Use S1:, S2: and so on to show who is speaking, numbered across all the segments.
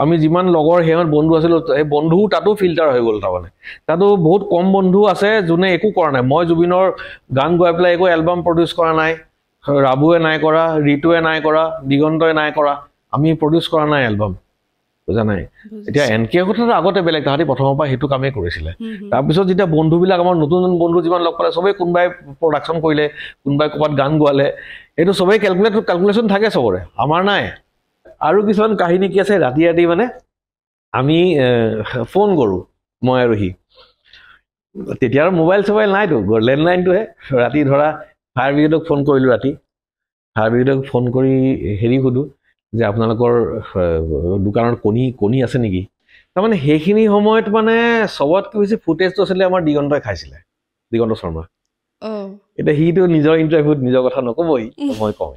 S1: আমি যিমান লগৰ হেৰ বন্ধু আছিল এই বন্ধু তাতো ফিল্টাৰ হৈ গ'ল তাৰমানে তাতো বহুত কম বন্ধু আছে যোনে একো কৰা নাই মই জুবিনৰ গান গাই পেলাই একো এলবাম প্ৰডিউচ কৰা নাই ৰাবুৱে নাই কৰা ঋতুৱে নাই কৰা দিগন্তই নাই কৰা আমি প্ৰডিউচ কৰা নাই এলবাম বুজা নাই এতিয়া এনকে কথাটো আগতে বেলেগ তাহাঁতি প্ৰথমৰ পৰা সেইটো কামেই কৰিছিলে তাৰপিছত যেতিয়া বন্ধুবিলাক আমাৰ নতুন নতুন বন্ধু যিমান লগ পালে চবেই কোনোবাই প্ৰডাকশ্যন কৰিলে কোনোবাই ক'ৰবাত গান গোৱালে এইটো চবেই কেলকুলেশ্যন থাকে চবৰে আমাৰ নাই আৰু কিছুমান কাহিনী কি আছে ৰাতি ৰাতি মানে আমি ফোন কৰোঁ মই আৰু সি তেতিয়া আৰু মোবাইল চবাইল নাইতো লেণ্ডলাইনটোহে ৰাতি ধৰা ফায়াৰ ব্ৰিগেডক ফোন কৰিলোঁ ৰাতি ফায়াৰ ব্ৰিগেডক ফোন কৰি হেৰি সুধোঁ যে আপোনালোকৰ দোকানত কণী আছে নেকি তাৰমানে সেইখিনি সময়ত মানে চবতকৈ বেছি ফুটেজটো আছিলে আমাৰ দিগন্তই খাইছিলে দিগন্ত শৰ্মা এতিয়া সিটো নিজৰ ইণ্টাৰভিউত নিজৰ কথা নক'বই মই কওঁ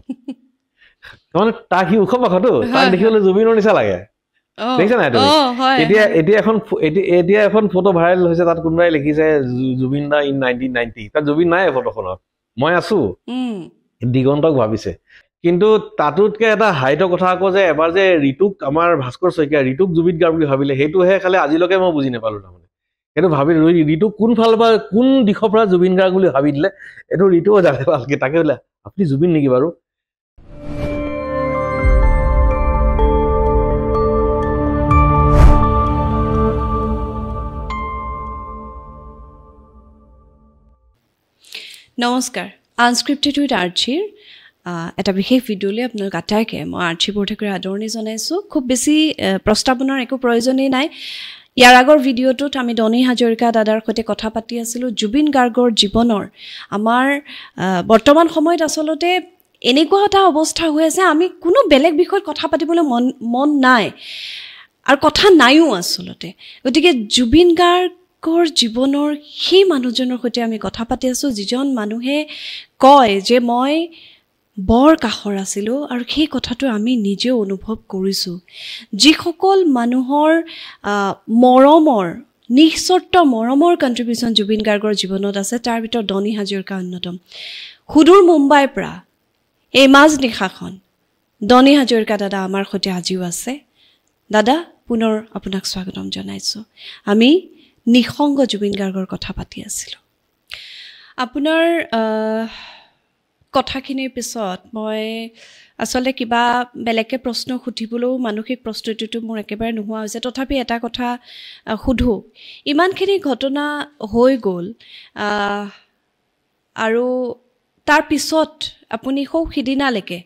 S1: তাৰমানে তাক সি ওখ পাখতো তাক দেখিবলৈ জুবিনৰ নিচা লাগে দেখিছা নাই তুমি এতিয়া এখন ফটো ভাইৰেল হৈছে তাত কোনোবাই লিখিছে জুবিন দা ইন 1990 তাত জুবিন নাই ফটোখনত মই আছো দিগন্তক ভাবিছে কিন্তু তাতোতকৈ এটা হাইটৰ কথা আকৌ যে এবাৰ যে ঋতুক আমাৰ ভাস্কৰ শইকীয়া ঋতুক জুবিন গাৰ্গ বুলি ভাবিলে সেইটোহে খালি আজিলৈকে মই বুজি নাপালোঁ তাৰমানে সেইটো ভাবি ঋতুক কোন ফালৰ পৰা কোন দিশৰ পৰা জুবিন গাৰ্গ বুলি ভাবি দিলে এইটো ঋতুও জানে ভালকে তাকে বোলে আপুনি জুবিন নেকি বাৰু
S2: নমস্কাৰ আনস্ক্ৰিপ্টেড উইথ আৰ্চিৰ এটা বিশেষ ভিডিঅ'লৈ আপোনালোক আটাইকে মই আৰ্চি বৰঠাকুৰে আদৰণি জনাইছোঁ খুব বেছি প্ৰস্তাৱনাৰ একো প্ৰয়োজনেই নাই ইয়াৰ আগৰ ভিডিঅ'টোত আমি ডনি হাজৰিকা দাদাৰ সৈতে কথা পাতি আছিলোঁ জুবিন গাৰ্গৰ জীৱনৰ আমাৰ বৰ্তমান সময়ত আচলতে এনেকুৱা এটা অৱস্থা হৈ আছে আমি কোনো বেলেগ বিষয়ত কথা পাতিবলৈ মন নাই আৰু কথা নাইও আচলতে গতিকে জুবিন গাৰ্গৰ জীৱনৰ সেই মানুহজনৰ সৈতে আমি কথা পাতি আছোঁ যিজন মানুহে কয় যে মই বৰ কাষৰ আছিলোঁ আৰু সেই কথাটো আমি নিজেও অনুভৱ কৰিছোঁ যিসকল মানুহৰ মৰমৰ নিঃস্বাৰ্থ মৰমৰ কণ্ট্ৰিবিউশ্যন জুবিন গাৰ্গৰ জীৱনত আছে তাৰ ভিতৰত ডনি হাজৰিকা অন্যতম সুদূৰ মুম্বাইৰ পৰা এই মাজনিশাখন ডনি হাজৰিকা দাদা আমাৰ সৈতে আজিও আছে দাদা পুনৰ আপোনাক স্বাগতম জনাইছোঁ আমি নিঃসংগ জুবিন গাৰ্গৰ কথা পাতি আছিলোঁ আপোনাৰ কথাখিনিৰ পিছত মই আচলতে কিবা বেলেগকৈ প্ৰশ্ন সুধিবলৈও মানসিক প্ৰস্তুতিটো মোৰ একেবাৰে নোহোৱা হৈছে তথাপি এটা কথা সুধোঁ ইমানখিনি ঘটনা হৈ গ'ল আৰু তাৰ পিছত আপুনি সিদিনালৈকে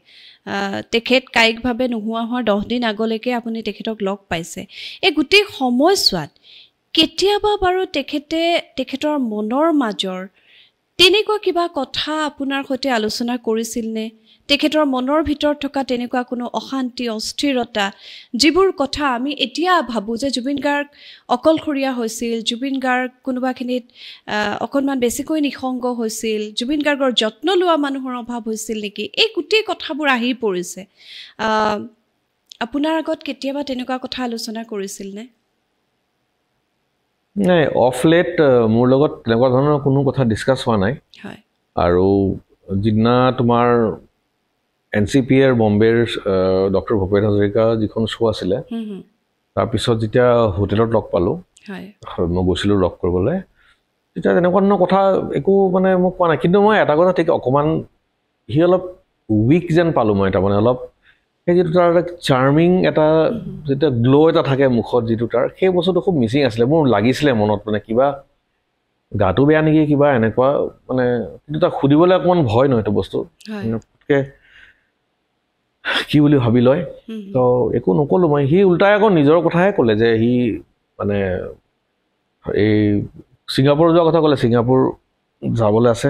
S2: তেখেত কায়িকভাৱে নোহোৱা হোৱাৰ 10 দিন আগলৈকে আপুনি তেখেতক লগ পাইছে এই গোটেই সময়ছোৱাত কেতিয়াবা বাৰু তেখেতৰ মনৰ মাজৰ তেনেকুৱা কিবা কথা আপোনাৰ সৈতে আলোচনা কৰিছিল নে তেখেতৰ মনৰ ভিতৰত থকা তেনেকুৱা কোনো অশান্তি অস্থিৰতা যিবোৰ কথা আমি এতিয়া ভাবোঁ যে জুবিন গাৰ্গ অকলশৰীয়া হৈছিল জুবিন গাৰ্গ কোনোবাখিনিত অকণমান বেছিকৈ নিঃসংগ হৈছিল জুবিন গাৰ্গৰ যত্ন লোৱা মানুহৰ অভাৱ হৈছিল নেকি এই গোটেই কথাবোৰ আহি পৰিছে আপোনাৰ আগত কেতিয়াবা তেনেকুৱা কথা আলোচনা কৰিছিল নে
S1: নাই অফ লেট মোৰ লগত তেনেকুৱা ধৰণৰ কোনো কথা ডিছকাছ হোৱা নাই
S2: হয়
S1: আৰু যিদিনা তোমাৰ NCPৰ বম্বেৰ ডক্টৰ ভূপেন হাজৰিকা যিখন শ্ব' আছিলে তাৰপিছত যেতিয়া হোটেলত লগ পালোঁ মই গৈছিলোঁ লগ কৰিবলৈ তেতিয়া তেনেকুৱা ধৰণৰ কথা একো মানে মোক কোৱা নাই কিন্তু মই এটা কথা ঠিক অকণমান সি অলপ উইক যেন পালোঁ মই তাৰমানে অলপ সেই যিটো তাৰ চাৰ্মিং এটা যেতিয়া গ্ল' এটা থাকে মুখত যিটো তাৰ সেই বস্তুটো খুব মিচিং আছিলে মোৰ লাগিছিলে মনত মানে কিবা গাটো বেয়া নেকি কিবা এনেকুৱা মানে কিন্তু তাক সুধিবলৈ অকণমান ভয় নহয় এইটো বস্তু কি বুলি ভাবি লয় তো একো নক'লোঁ মই সি উল্টাই আকৌ নিজৰ কথাহে ক'লে যে সি মানে এই ছিংগাপুৰ যোৱা কথা ক'লে ছিংগাপুৰ যাবলৈ আছে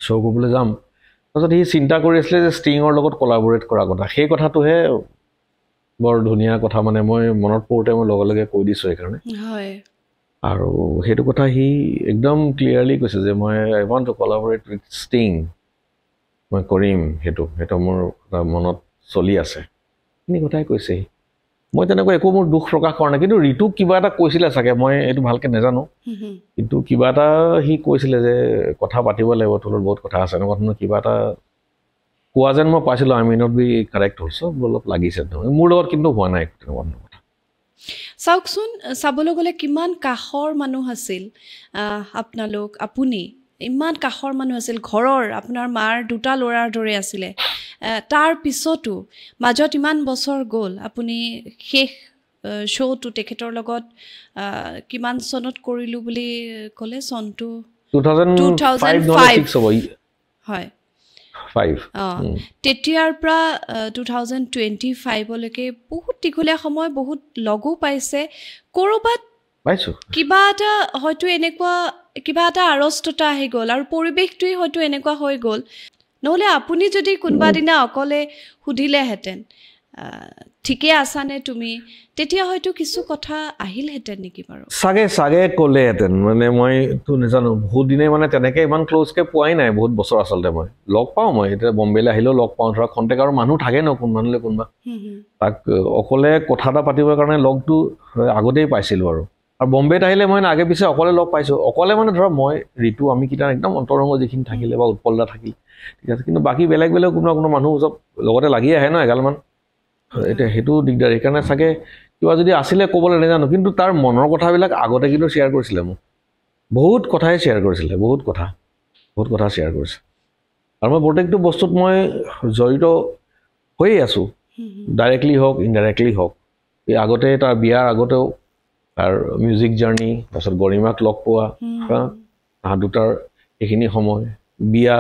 S1: শ্ব' কৰিবলৈ যাম তাৰপিছত সি চিন্তা কৰি আছিলে যে ষ্টিঙৰ লগত কলাবৰেট কৰা কথা সেই কথাটোহে বৰ ধুনীয়া কথা মানে মই মনত পৰোঁতে মই লগে লগে কৈ দিছোঁ সেইকাৰণে আৰু সেইটো কথা সি একদম ক্লিয়াৰলি কৈছে যে মই আই ৱান্ট টু কলাবৰেট উইথ ষ্টিং মই কৰিম সেইটো মোৰ মনত চলি আছে সেইখিনি কথাই কৈছে সি মই তেনেকৈ একো মোৰ দুখ প্ৰকাশ কৰা নাই কিন্তু ঋতুক কিবা এটা কৈছিলে চাগে মই এইটো ভালকৈ নাজানো কিন্তু কিবা এটা সি কৈছিলে যে কথা পাতিব লাগিব তোৰ বহুত কথা আছে এনেকুৱা ধৰণৰ কিবা এটা কোৱা যেন মই পাইছিলোঁ I may not be correct also' অলপ লাগিছে মোৰ লগত কিন্তু হোৱা নাই তেনেকুৱা ধৰণৰ কথা
S2: চাওকচোন চাবলৈ গ'লে কিমান কাষৰ মানুহ আছিল আপোনালোক আপুনি ইমান কাষৰ মানুহ আছিল ঘৰৰ আপোনাৰ মাৰ দুটা ল'ৰাৰ দৰে আছিলে তাৰ পিছতো মাজত ইমান বছৰ গ'ল আপুনি শেষ শ্ব'টো তেখেতৰ লগত কিমান চনত কৰিলোঁ বুলি ক'লে চনটো
S1: 2005
S2: হয়
S1: 5
S2: তেতিয়াৰ পৰা 2025লৈকে বহুত দীঘলীয়া সময় বহুত লগো পাইছে ক'ৰবাত
S1: পাইছো
S2: কিবা এটা হয়তো এনেকুৱা কিবা এটা আৰস্ততা আহি গ'ল আৰু পৰিৱেশটোৱে হয়তো এনেকুৱা হৈ গ'ল নহ'লে আপুনি যদি কোনোবা দিনা অকলে সুধিলেহেঁতেন ঠিকে আছানে তুমি তেতিয়া হয়তো কিছু কথা আহিলহেঁতেন নেকি বাৰু
S1: চাগে ক'লেহেঁতেন মানে মইতো নাজানো বহুত দিনে মানে তেনেকৈ ইমান ক্ল'জকৈ পোৱাই নাই বহুত বছৰ আচলতে মই লগ পাওঁ মই এতিয়া বম্বেলৈ আহিলেও লগ পাওঁ ধৰক কণ্টেক্ট আৰু মানুহ থাকে ন কোনোবালৈ কোনোবা তাক অকলে কথা এটা পাতিবৰ কাৰণে লগটো আগতেই পাইছিলোঁ আৰু বম্বেত আহিলে মই আগে পিছে অকলে লগ পাইছোঁ অকলে মানে ধৰক মই ঋতু আমি কেইটা একদম অন্তৰংগ যিখিনি থাকিলে বা উৎপলদা থাকিল ঠিক আছে কিন্তু বাকী বেলেগ কোনো মানুহ চব লগতে লাগি আহে ন এগালমান এতিয়া সেইটো দিগদাৰ সেইকাৰণে চাগে কিবা যদি আছিলে ক'বলৈ নাজানো কিন্তু তাৰ মনৰ কথাবিলাক আগতে কিন্তু শ্বেয়াৰ কৰিছিলে মোক বহুত কথাই শ্বেয়াৰ কৰিছিলে বহুত কথা শ্বেয়াৰ কৰিছে আৰু মই প্ৰত্যেকটো বস্তুত মই জড়িত হৈয়ে আছোঁ ডাইৰেক্টলি হওক ইনডাইৰেক্টলি হওক এই আগতে তাৰ বিয়াৰ আগতেও তাৰ মিউজিক জাৰ্ণি তাৰপিছত গৰিমাক লগ পোৱা তাহাঁ দুটাৰ এইখিনি সময় বিয়া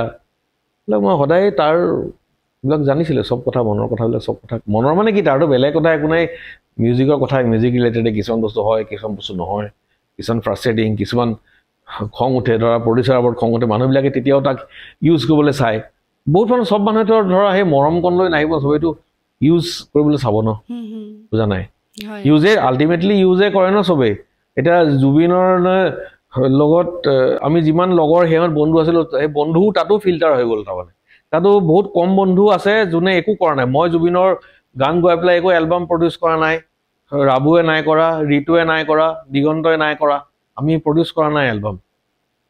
S1: এইবিলাক মই সদায় তাৰ এইবিলাক জানিছিলে চব কথা মনৰ কথাবিলাক চব কথা মনৰ মানে কি তাৰতো বেলেগ কথা একো নাই মিউজিকৰ কথা মিউজিক ৰিলেটেডে কিছুমান বস্তু হয় কিছুমান বস্তু নহয় কিছুমান ফ্ৰাষ্ট্ৰেটিং কিছুমান খং উঠে ধৰা প্ৰডিউচাৰৰ ওপৰত খং উঠে মানুহবিলাকে তেতিয়াও তাক ইউজ কৰিবলৈ চায় বহুত মানুহ চব মানুহেতো ধৰা সেই মৰম কণলৈ নাহিব চবেইটো ইউজ কৰিবলৈ চাব ন বুজা নাই ইউজে আল্টিমেটলি ইউজে কৰে ন চবেই এতিয়া জুবিনৰ লগত আমি যিমান লগৰ সিহঁত বন্ধু আছিলোঁ সেই বন্ধু তাতো ফিল্টাৰ হৈ গ'ল তাৰমানে তাতো বহুত কম বন্ধু আছে যোনে একো কৰা নাই মই জুবিনৰ গান গাই পেলাই একো এলবাম প্ৰডিউচ কৰা নাই ৰাবুৱে নাই কৰা ঋতুৱে নাই কৰা দিগন্তই নাই কৰা আমি প্ৰডিউচ কৰা নাই এলবাম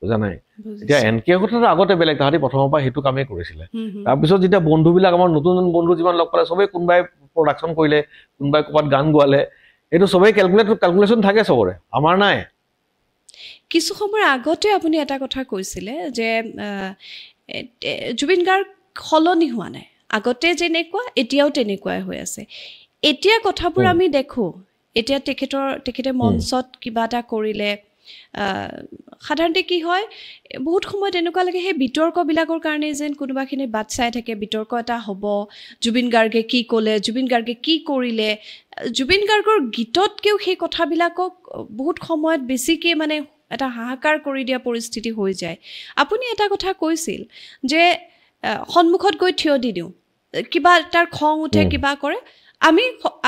S1: বুজা নাই এতিয়া এনকে কথাটো আগতে বেলেগ তাহাঁতি প্ৰথমৰ পৰা সেইটো কামেই কৰিছিলে তাৰপিছত যেতিয়া বন্ধুবিলাক আমাৰ নতুন বন্ধু যিমান লগ পালে চবেই কোনোবাই প্ৰডাকশ্যন কৰিলে কোনোবাই ক'ৰবাত গান গোৱালে এইটো চবেই কেলকুলেশ্যন থাকে চবৰে আমাৰ নাই
S2: কিছু সময়ৰ আগতে আপুনি এটা কথা কৈছিলে যে জুবিন গাৰ্গ সলনি হোৱা নাই আগতে যেনেকুৱা এতিয়াও তেনেকুৱাই হৈ আছে এতিয়া কথাবোৰ আমি দেখোঁ এতিয়া তেখেতে মঞ্চত কিবা এটা কৰিলে সাধাৰণতে কি হয় বহুত সময়ত এনেকুৱা লাগে সেই বিতৰ্কবিলাকৰ কাৰণে যেন কোনোবাখিনি বাট চাই থাকে বিতৰ্ক এটা হ'ব জুবিন গাৰ্গে কি ক'লে জুবিন গাৰ্গে কি কৰিলে জুবিন গাৰ্গৰ গীততকৈও সেই কথাবিলাকক বহুত সময়ত বেছিকৈ মানে এটা হাহাকাৰ কৰি দিয়া পৰিস্থিতি হৈ যায় আপুনি এটা কথা কৈছিল যে সন্মুখত গৈ থিয় দি দিওঁ কিবা তাৰ খং উঠে কিবা কৰে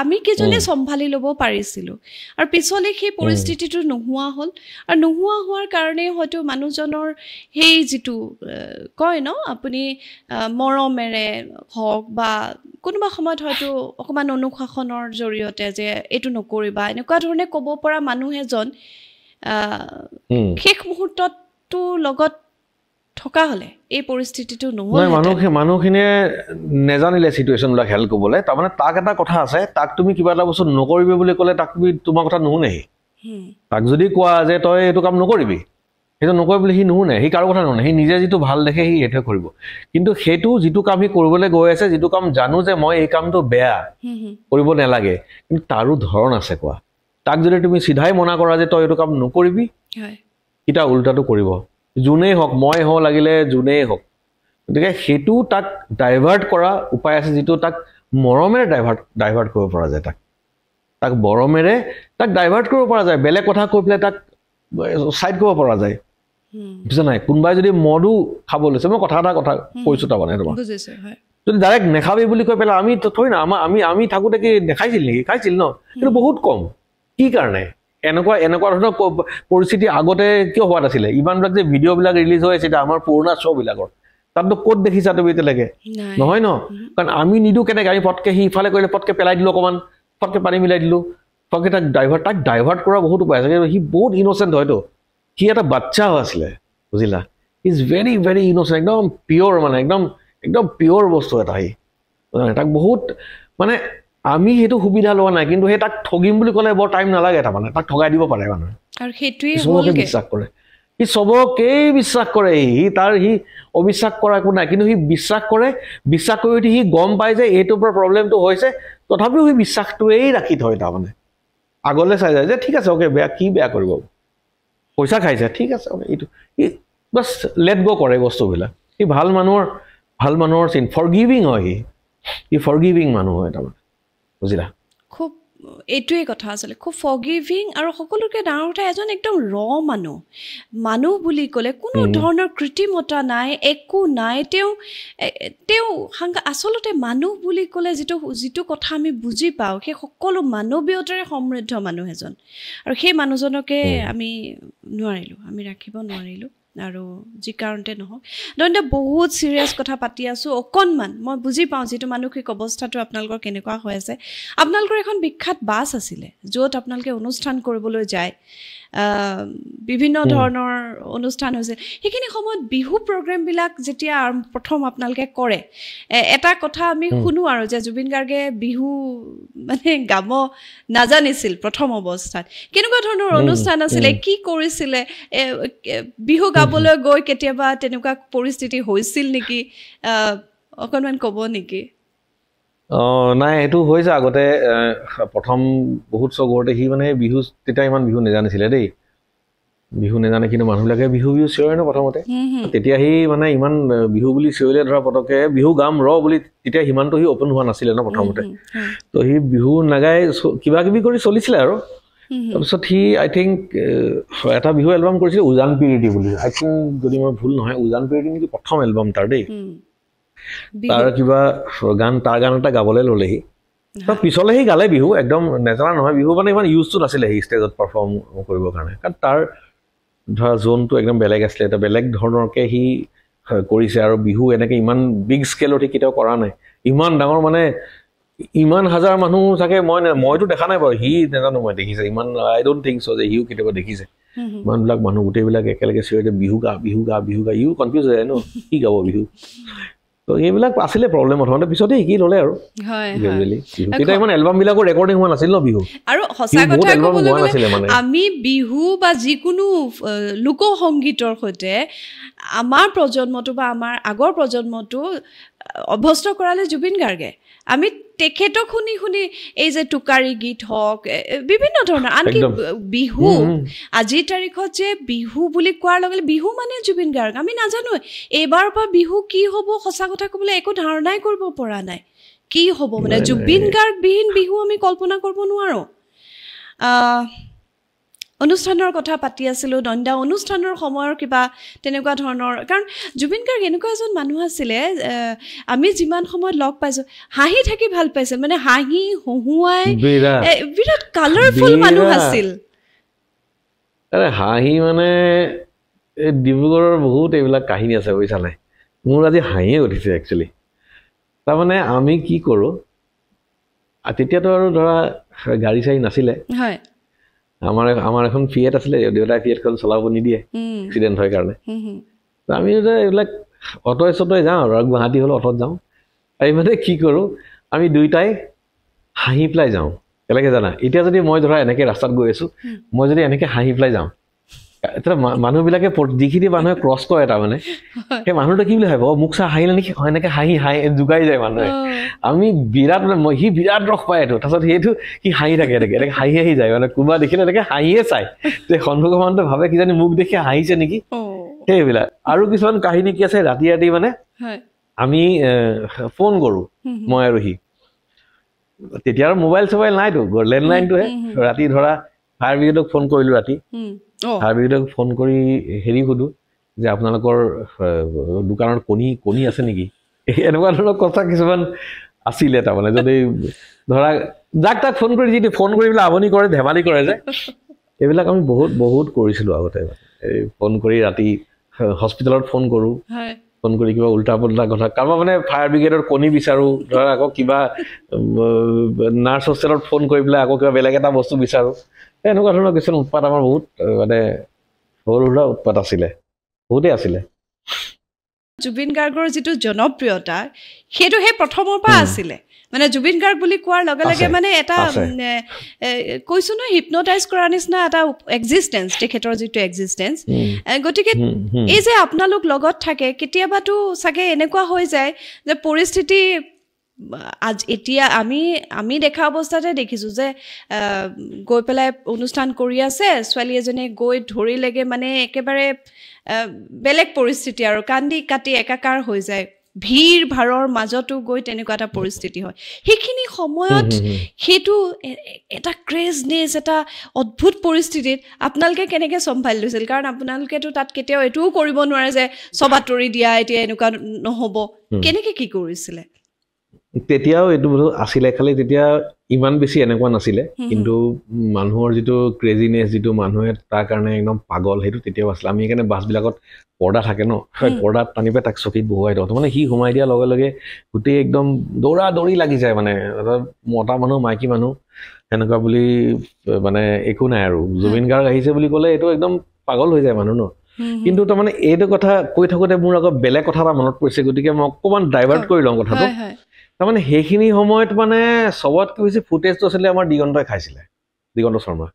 S2: আমি কেইজনে চম্ভালি ল'ব পাৰিছিলোঁ আৰু পিছলৈ সেই পৰিস্থিতিটো নোহোৱা হ'ল আৰু নোহোৱা হোৱাৰ কাৰণে হয়তো মানুহজনৰ সেই যিটো কয় ন আপুনি মৰমেৰে হওক বা কোনোবা সময়ত হয়তো অকণমান অনুশাসনৰ জৰিয়তে যে এইটো নকৰিবা এনেকুৱা ধৰণে ক'ব পৰা মানুহ এজন শেষ মুহূৰ্তটো লগত থকা হ'লে এই পৰিস্থিতিটো নহ'ল
S1: মানুহখিনিয়ে নেজানিলে চিটুৱেশ্যনবিলাক হেল্প কৰিবলৈ তাৰমানে তাক এটা কথা আছে তাক তুমি কিবা এটা বস্তু নকৰিবি বুলি ক'লে তাক তুমি তোমাৰ কথা নুশুনেহি তাক যদি কোৱা যে তই এইটো কাম নকৰিবি সেইটো নকৰি বুলি সি নুশুনে সি কাৰো কথা নুশুনে সি নিজে যিটো ভাল দেখে সি সেইটোৱে কৰিব কিন্তু সেইটো যিটো কাম সি কৰিবলৈ গৈ আছে যিটো কাম জানো যে মই এই কামটো বেয়া কৰিব নালাগে কিন্তু তাৰো ধৰণ আছে কোৱা তাক যদি তুমি চিধাই মনা কৰা যে তই এইটো কাম নকৰিবি সিটা উল্টাটো কৰিব যোনেই হওক মই হওঁ লাগিলে যোনেই হওক গতিকে সেইটো তাক ডাইভাৰ্ট কৰা উপায় আছে যিটো তাক মৰমেৰে ডাইভাৰ্ট কৰিব পৰা যায় তাক মৰমেৰে তাক ডাইভাৰ্ট কৰিব পৰা যায় বেলেগ কথা কৈ পেলাই তাক ছাইড কৰিব পৰা যায় বুজা নাই কোনোবাই যদি মদো খাব লৈছে মই কথা কৈছোঁ তাৰমানে তোমাক যদি ডাইৰেক্ট নেখাবি বুলি কৈ পেলাই আমি থৈ না আমি থাকোঁতে কি নেখাইছিল নেকি খাইছিল ন কিন্তু বহুত কম কি কাৰণে এনেকুৱা ধৰণৰ পৰিস্থিতি আগতে কিয় হোৱা নাছিলে ইমানবিলাক যে ভিডিঅ'বিলাক ৰিলিজ হৈ আছে আমাৰ পুৰণা শ্ব'বিলাকৰ তাততো ক'ত দেখিছা তুমি এতিয়ালৈকে নহয় ন কাৰণ আমি নিদিওঁ কেনেকৈ আমি পটকৈ সি ইফালে কৰিলে পটকৈ পেলাই দিলোঁ অকণমান পটকৈ পানী মিলাই দিলোঁ পটকৈ তাক ডাইভাৰ্ট কৰা বহুত উপায় আছে কিন্তু সি বহুত ইন'চেণ্ট হয়তো সি এটা বাচ্চা হৈ আছিলে বুজিলা ইজ ভেৰি ভেৰি ইন'চেণ্ট একদম পিয়'ৰ মানে একদম পিয়'ৰ বস্তু এটা সি তাক বহুত মানে আমি সেইটো সুবিধা লোৱা নাই কিন্তু সেই তাক ঠগিম বুলি ক'লে বৰ টাইম নালাগে তাৰমানে তাক ঠগাই দিব পাৰে মানুহে
S2: আৰু সেইটোৱে হ'লগে
S1: বিশ্বাস কৰে সি চবকেই বিশ্বাস কৰে সি অবিশ্বাস কৰা একো নাই কিন্তু সি বিশ্বাস কৰি সি গম পায় যে এইটোৰ পৰা প্ৰব্লেমটো হৈছে তথাপিও সি বিশ্বাসটোৱেই ৰাখি থয় তাৰমানে আগলৈ চাই যায় যে ঠিক আছে অ'কে কি বেয়া কৰিব পইচা খাইছে ঠিক আছে এইটো বাছ লেট গ' কৰে বস্তুবিলাক সি ভাল মানুহৰ চিন ফৰগিভিং হয় সি ফৰগিভিং মানুহ হয় তাৰমানে বুজিলা
S2: খুব এইটোৱে কথা আছিলে খুব ফৰগিভিং আৰু সকলোকে ডাঙৰ কথা এজন একদম মানুহ বুলি ক'লে কোনো ধৰণৰ কৃত্ৰিমতা নাই একো নাই তেওঁ আচলতে মানুহ বুলি ক'লে যিটো কথা আমি বুজি পাওঁ সেই সকলো মানৱীয়তাৰে সমৃদ্ধ মানুহ এজন আৰু সেই মানুহজনকে আমি ৰাখিব নোৱাৰিলোঁ আৰু যি কাৰণতে নহওক দণ্ডে বহুত চিৰিয়াছ কথা পাতি আছোঁ অকণমান মই বুজি পাওঁ যিটো মানসিক অৱস্থাটো আপোনালোকৰ কেনেকুৱা হৈ আছে আপোনালোকৰ এখন বিখ্যাত বাছ আছিলে য'ত আপোনালোকে অনুষ্ঠান কৰিবলৈ যায় বিভিন্ন ধৰণৰ অনুষ্ঠান হৈছে সেইখিনি সময়ত বিহু প্ৰগ্ৰেমবিলাক যেতিয়া প্ৰথম আপোনালোকে কৰে এটা কথা আমি শুনো আৰু যে জুবিন গাৰ্গে বিহু মানে গাব নাজানিছিল প্ৰথম অৱস্থাত কেনেকুৱা ধৰণৰ অনুষ্ঠান আছিলে কি কৰিছিলে বিহু গাবলৈ গৈ কেতিয়াবা তেনেকুৱা পৰিস্থিতি হৈছিল নেকি অকণমান ক'ব নেকি
S1: নাই এইটো হৈছে আগতে প্ৰথম বহুত চগৰতে সি মানে বিহু তেতিয়া ইমান বিহু নাজানিছিলে দেই বিহু নাজানে কিন্তু মানুহবিলাকে বিহু চিঞৰে ন প্ৰথমতে তেতিয়া সি মানে ইমান বিহু বুলি চিঞৰিলে ধৰা পটকে বিহু গাম বুলি তেতিয়া সিমানটো সি অপেন হোৱা নাছিলে ন প্ৰথমতে তো সি বিহু নাগাই কিবা কিবি কৰি চলিছিলে আৰু তাৰপিছত সি আই থিংক এটা বিহু এলবাম কৰিছিলে উজান পিৰিতি বুলি আই থিংক যদি মই ভুল নহয় উজান পিৰিতি নেকি প্ৰথম এলবাম তাৰ দেই তাৰ কিবা তাৰ গান এটা গাবলৈ ল'লে সি পিছলৈ সি গালে বিহু একদম নেজানা নহয় বিহু মানে ইমান ইউজটো নাছিলে সি ষ্টেজত পাৰফৰ্ম কৰিবৰ কাৰণে কাৰণ তাৰ ধৰা জোনটো একদম বেলেগ আছিলে এটা বেলেগ ধৰণৰকৈ সি কৰিছে আৰু বিহু এনেকৈ ইমান বিগ স্কেলত সি কেতিয়াও কৰা নাই ইমান ডাঙৰ মানে ইমান হাজাৰ মানুহ চাগে মইতো দেখা নাই বাৰু সি নাজানো মই দেখিছে ইমান আই ডোণ্ট থিংক চ' যে সিও কেতিয়াবা দেখিছে ইমানবিলাক মানুহ গোটেইবিলাক একেলগে চিঞৰিতে বিহু গা ইও কনফিউজ হৈ যায় ন কি গাব বিহু তো এইবিলাক আছিলে প্ৰব্লেম প্ৰথমতে পিছতে শিকি ল'লে আৰু তেতিয়া ইমান এলবামবিলাকো ৰেকৰ্ডিং হোৱা নাছিল ন বিহু
S2: আৰু সঁচা কথা ক'বলৈ গ'লে আমি বিহু বা যিকোনো লোকসংগীতৰ সৈতে আমাৰ প্ৰজন্মটো বা আমাৰ আগৰ প্ৰজন্মটো অভ্যস্ত কৰালে জুবিন গাৰ্গে আমি তেখেতক শুনি এই যে টোকাৰী গীত হওক বিভিন্ন ধৰণৰ আনকি বিহু আজিৰ তাৰিখত যে বিহু বুলি কোৱাৰ লগে বিহু মানে জুবিন গাৰ্গ আমি নাজানো এইবাৰৰ পৰা বিহু কি হ'ব সঁচা কথা ক'বলৈ একো ধাৰণাই কৰিব পৰা নাই কি হ'ব মানে জুবিন গাৰ্গ বিহীন বিহু আমি কল্পনা কৰিব নোৱাৰোঁ অনুষ্ঠানৰ কথা পাতি আছিলোঁ দণ্ডা অনুষ্ঠানৰ সময়ৰ কিবা তেনেকুৱা ধৰণৰ কাৰণ জুবিন গাৰ্গ এনেকুৱা এজন মানুহ আছিলে আমি যিমান সময়ত লগ পাইছোঁ হাঁহি থাকি ভাল পাইছিল মানে হাঁহি হঁহুৱাই বিৰাট কালাৰফুল মানুহ আছিল
S1: হাঁহি মানে এই ডিব্ৰুগড়ৰ বহুত এইবিলাক কাহিনী আছে বুজিছা নাই মোৰ আজি হাঁহিয়ে উঠিছে একচুৱেলি তাৰমানে আমি কি কৰোঁ তেতিয়াতো আৰু ধৰা গাড়ী চাড়ী নাছিলে হয় আমাৰ এখন ফিয়েট আছিলে দেউতাই ফিয়েটখন চলাব নিদিয়ে এক্সিডেণ্ট হয় কাৰণে আমি এইবিলাক অ'ট'য়ে চট'য়ে যাওঁ আৰু গুৱাহাটী হ'লে অ'টত যাওঁ আমি মানে কি কৰোঁ আমি দুইটাই হাঁহি পেলাই যাওঁ কেনেকৈ জানা এতিয়া যদি মই ধৰা এনেকৈ ৰাস্তাত গৈ আছোঁ মই যদি এনেকৈ হাঁহি পেলাই যাওঁ এতিয়া মানুহবিলাকে যিখিনি মানুহে ক্ৰছ কৰে তাৰমানে সেই মানুহটো কি বুলি ভাবিব মোক চাই হাঁহিলে নেকি এনেকৈ হাঁহি জোকাই যায় মানুহে আমি বিৰাট মানে সি বিৰাট ৰস পায় এইটো তাৰপিছত সেইটো সি হাঁহি থাকে এনেকৈ হাঁহি যায় মানে কোনোবা দেখিলে এনেকৈ হাঁহিয়ে চায় যে সন্মুখৰ মানুহটো ভাবে কিজানি মোক দেখি হাঁহিছে নেকি সেইবিলাক আৰু কিছুমান কাহিনী কি আছে ৰাতি মানে আমি ফোন কৰোঁ মই আৰু সি তেতিয়া আৰু মোবাইল চবাইল নাইতো লেণ্ডলাইনটোহে ৰাতি ধৰা ফায়াৰ ব্ৰিগেডক ফোন কৰিলোঁ ৰাতি ফায়াৰ ব্ৰিগেডক ফোন কৰি হেৰি সোধোঁ যে আপোনালোকৰ দোকানত কণী আছে নেকি এনেকুৱা ধৰণৰ কথা কিছুমান আছিলে তাৰমানে যদি ধৰা যাক তাক ফোন কৰি যিটো ফোন কৰি পেলাই আমনি কৰে ধেমালি কৰে যে এইবিলাক আমি বহুত কৰিছিলোঁ আগতে এই ফোন কৰি ৰাতি হস্পিটেলত ফোন কৰোঁ ফোন কৰি কিবা উল্টা পুল্টা কথা কাৰোবাৰ মানে ফায়াৰ ব্ৰিগেডৰ কণী বিচাৰোঁ ধৰা আকৌ কিবা নাৰ্ছ হোষ্টেলত ফোন কৰি পেলাই আকৌ কিবা বেলেগ এটা বস্তু বিচাৰোঁ এনেকুৱা ধৰণৰ কিছুমান উৎপাত আমাৰ বহুত মানে সৰু সুৰা উৎপাত আছিলে বহুতেই আছিলে
S2: জুবিন গাৰ্গৰ যিটো জনপ্ৰিয়তা সেইটো সেই প্ৰথমৰ পৰা আছিলে মানে জুবিন গাৰ্গ বুলি কোৱাৰ লগে লগে মানে এটা কৈছো ন হিপনোটাইজ কৰাৰ নিচিনা এটা এক্সিষ্টেন্স তেখেতৰ যিটো এক্সিষ্টেন্স গতিকে এই যে আপোনালোক লগত থাকে কেতিয়াবাতো চাগে এনেকুৱা হৈ যায় যে পৰিস্থিতি আজ এতিয়া আমি দেখা অৱস্থাতে দেখিছো যে গৈ পেলাই অনুষ্ঠান কৰি আছে ছোৱালী এজনে গৈ ধৰিলেগে মানে একেবাৰে বেলেগ পৰিস্থিতি আৰু কান্দি কাটি একাকাৰ হৈ যায় ভিৰ ভাৰৰ মাজতো গৈ তেনেকুৱা এটা পৰিস্থিতি হয় সেইখিনি সময়ত সেইটো এটা ক্ৰেজনেছ এটা অদ্ভুত পৰিস্থিতিত আপোনালোকে কেনেকৈ চম্ভালি লৈছিল কাৰণ আপোনালোকেতো তাত কেতিয়াও এইটোও কৰিব নোৱাৰে যে সব আঁতৰি দিয়া এতিয়া এনেকুৱা নহ'ব কেনেকৈ কি কৰিছিলে
S1: তেতিয়াও এইটো বস্তু আছিলে খালি তেতিয়া ইমান বেছি এনেকুৱা নাছিলে কিন্তু মানুহৰ যিটো ক্ৰেজিনেছ যিটো মানুহে তাৰ কাৰণে একদম পাগল সেইটো তেতিয়াও আছিলে আমি সেইকাৰণে বাছবিলাকত পৰ্দা থাকে ন পৰ্দাত টানি পেলাই তাক চকীত বহুৱাই দিওঁ মানে সি সোমাই দিয়াৰ লগে লগে গোটেই একদম দৌৰা দৌৰি লাগি যায় মানে মতা মানুহ মাইকী মানুহ সেনেকুৱা বুলি মানে একো নাই আৰু জুবিন গাৰ্গ আহিছে বুলি ক'লে এইটো একদম পাগল হৈ যায় মানুহ ন কিন্তু তাৰমানে এইটো কথা কৈ থাকোঁতে মোৰ আকৌ বেলেগ কথা এটা মনত পৰিছে গতিকে মই অকণমান ডাইভাৰ্ট কৰি লওঁ কথাটো তাৰমানে সেইখিনি সময়ত মানে চবতকৈ বেছি ফুটেজটো আছিলে আমাৰ দিগন্তই খাইছিলে দিগন্ত শৰ্মা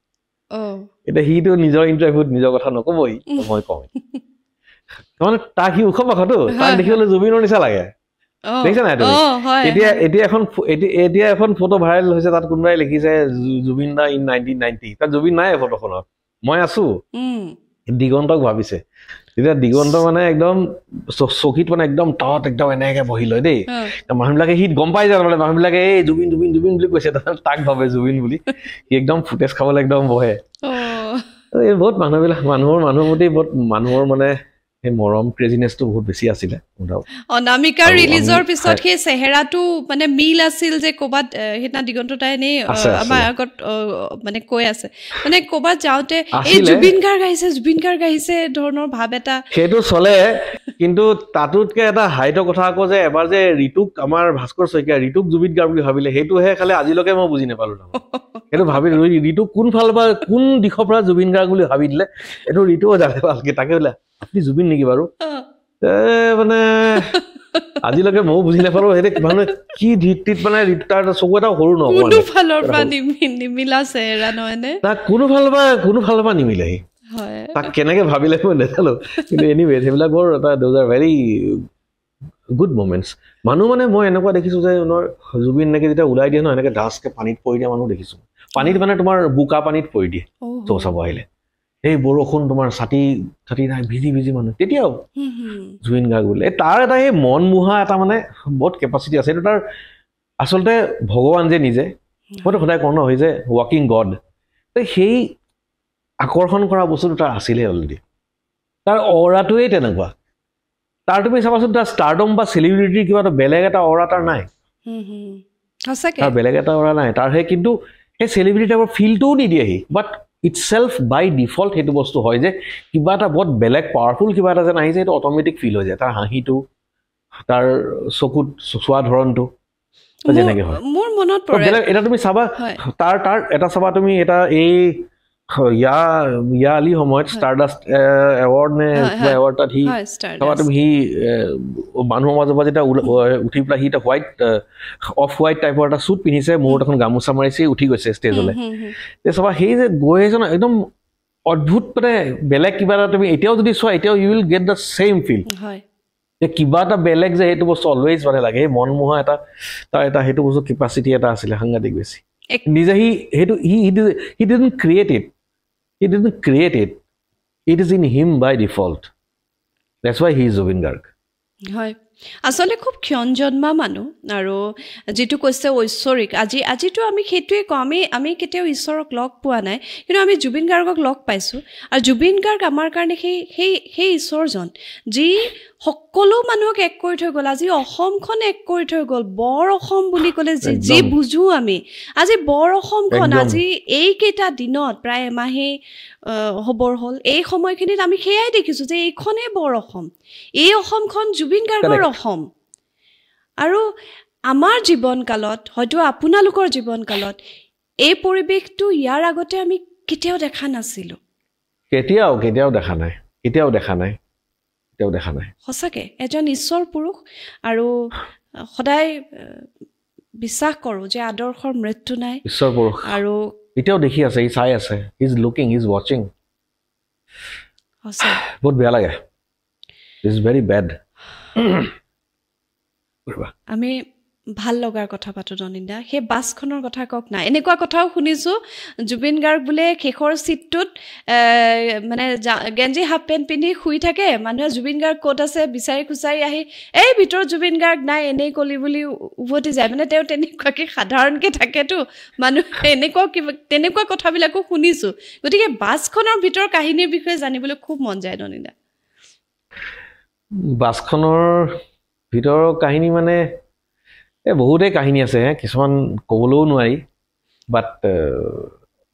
S1: এতিয়া সিটো নিজৰ ইণ্টাৰভিউত নিজৰ কথা নকবই মই কওঁ তাৰমানে তাক সি ওখ পাখতো তাক দেখিবলৈ জুবিনৰ নিচা লাগে দেখিছা নাই এতিয়া এখন ফটো ভাইৰেল হৈছে তাত কোনোবাই লিখিছে জুবিন দা ইন 1990 তাত জুবিন নাই ফটোখনত মই আছো দিগন্তক ভাবিছে তেতিয়া দিগন্ত মানে একদম চকীত মানে একদম তত একদম এনেকে বহি লয় দেই মানুহবিলাকে সি গম পাই যায় মানে মানুহবিলাকে এই জুবিন জুবিন জুবিন বুলি কৈছে তাক ভাবে জুবিন বুলি সি একদম ফুটেজ খাবলৈ একদম বহে এই বহুত মানুহবিলাক মানুহৰ প্ৰতি বহুত মানুহৰ মানে সেই মৰম ক্ৰেজিনেছটো বহুত বেছি আছিলে
S2: অনামিকা ৰিলিজৰ পিছত সেই চেহেৰাটো মানে মিল আছিল যে ক'বাত সেইদিনা দিগন্ত তাই এনেই আমাৰ আগত মানে কৈ আছে মানে ক'বাত যাওঁতে এই জুবিন গাৰ্গ আহিছে ধৰণৰ ভাৱ এটা
S1: সেইটো চলে কিন্তু তাতোতকে এটা হাইটৰ কথা আকৌ যে এবাৰ যে ঋতুক আমাৰ ভাস্কৰ শইকীয়া ঋতুক জুবিন গাৰ্গ বুলি ভাবিলে সেইটোহে খালি আজিলৈকে মই বুজি নাপালো সেইটো ভাবিলো ঋতুক কোন ফালৰ পৰা কোন দিশৰ পৰা জুবিন গাৰ্গ বুলি ভাবি দিলে এইটো ঋতুও জানে ভালকে তাকে বোলে আপুনি জুবিন নেকি বাৰু মানে আজিলৈকে ময়ো বুজি নাপালো সেইটো মানুহে কি ভিত্তিত মানে তাৰ চকু এটা সৰু তাক কোনো ফালৰ পৰা নিমিলে তাক কেনেকে ভাবিলে মই নেজানো কিন্তু এনিৱে সেইবিলাক বৰ এটা those R very good moments মানুহ মানে মই এনেকুৱা দেখিছো যে জুবিন এনেকে যেতিয়া ওলাই দিয়ে ন এনেকে ডাছকে পানীত পৰি দিয়া মানুহ দেখিছো পানীত মানে তোমাৰ বোকা পানীত পৰি দিয়ে চৌ চাব আহিলে এই বৰষুণ তোমাৰ ছাতি নাই ভিজি মানুহ তেতিয়াও জুবিন গাৰ্গ বোলে তাৰ এটা এই মন মোহা এটা মানে বহুত কেপাচিটি আছে এইটো তাৰ আচলতে ভগৱান যে নিজে মইতো সদায় কওঁ ন হৈ যে ৱাকিং গড সেই আকৰ্ষণ কৰা বস্তুটো তাৰ আছিলে অলৰেডি তাৰ অৰাটোৱেই তেনেকুৱা তাৰ তুমি চাবাচোন তাৰ ষ্টাৰডম বা চেলিব্ৰিটিৰ কিবা এটা বেলেগ এটা অৰা তাৰ নাই তাৰ বেলেগ এটা অৰা নাই তাৰ সেই কিন্তু সেই চেলিব্ৰিটি টাইপৰ ফিলটোও নিদিয়েহি বাট ইটছেল্ফ বাই ডিফল্ট সেইটো বস্তু হয় যে কিবা এটা বহুত বেলেগ পাৱাৰফুল কিবা এটা যেন আহিছে সেইটো অট'মেটিক ফিল হৈ যায় তাৰ হাঁহিটো তাৰ চকুত চোৱা ধৰণটো যেনেকে হয়
S2: মোৰ মনত পৰে
S1: এটা তুমি চাবা তাৰ এটা চাবা তুমি এটা এই ইয়া আলি সময়ত ষ্টাৰডাষ্ট এৱাৰ্ড নে এৱাৰ্ড তাত সি চাবা তুমি সি মানুহৰ মাজৰ পৰা যেতিয়া উঠি পেলাই সি এটা অফ হোৱাইট টাইপৰ এটা চুট পিন্ধিছে মূৰত এখন গামোচা মাৰিছে উঠি গৈছে ষ্টেজলৈ চাবা সেই যে গৈ আহিছে ন একদম অদ্ভুত মানে বেলেগ কিবা এটা তুমি এতিয়াও যদি চোৱা এতিয়াও you will get the same feel যে কিবা এটা বেলেগ যে সেইটো বস্তু অলৱেজ মানে লাগে সেই মনমোহা এটা তাৰ এটা সেইটো বস্তু কেপাচিটি এটা আছিলে সাংঘাতিক বেছি নিজে সেইটো he didn't create it it is in him by default that's why he is Zubin Garg
S2: হয় আসলে খুব ক্ষণজন্মা মানুহ আৰু যেটো কৈছে ঐশ্বৰিক আজিতো আমি সেইটোৱে কওঁ আমি কেতিয়াও ঈশ্বৰক লগ পোৱা নাই কিন্তু আমি জুবিন গাৰ্গক লগ পাইছোঁ আৰু জুবিন গাৰ্গ আমাৰ কাৰণে সেই ঈশ্বৰজন যি সকলো মানুহক এক কৰি থৈ গ'ল আজি অসমখন এক কৰি থৈ গ'ল বৰ অসম বুলি ক'লে যি বুজো আমি আজি বৰ অসমখন আজি এইকেইটা দিনত প্ৰায় এমাহেই হবৰ হ'ল এই সময়খিনিত আমি সেয়াই দেখিছোঁ যে এইখনেই বৰ অসম এই অসমখন জুবিন গাৰ্গৰ অসম আৰু আমাৰ জীৱনকালত হয়তো আপোনালোকৰ জীৱনকালত এই পৰিৱেশটো ইয়াৰ আগতে আমি কেতিয়াও দেখা নাছিলোঁ
S1: কেতিয়াও দেখা নাই সঁচাকৈ
S2: এজন ঈশ্বৰ পুৰুষ আৰু সদায় বিশ্বাস কৰোঁ যে আদৰ্শৰ মৃত্যু নাই
S1: ঈশ্বৰ পৰশ
S2: আৰু
S1: এতিয়াও দেখি আছে ই চাই আছে he is looking he is ৱাচিং
S2: সঁচা
S1: বহুত বেয়া লাগে ইজ ভেৰি বেড
S2: আমি ভাল লগাৰ কথা পাতো ননিন্দা সেই বাছখনৰ কথা কওক না এনেকুৱা কথাও শুনিছোঁ জুবিন গাৰ্গ বোলে শেষৰ চিটটোত মানে গেঞ্জি হাফ পেণ্ট পিন্ধি শুই থাকে মানুহে জুবিন গাৰ্গ ক'ত আছে বিচাৰি খুচাৰি আহি এই ভিতৰত জুবিন গাৰ্গ নাই এনেই কলি বুলি উভতি যায় মানে তেওঁ তেনেকুৱাকৈ সাধাৰণকৈ থাকেতো মানুহে তেনেকুৱা কথাবিলাকো শুনিছোঁ গতিকে বাছখনৰ ভিতৰৰ কাহিনীৰ বিষয়ে জানিবলৈ খুব মন যায় ননিন্দা
S1: বাছখনৰ ভিতৰৰ কাহিনী মানে বহুতেই কাহিনী আছে কিছুমান ক'বলৈও নোৱাৰি বাট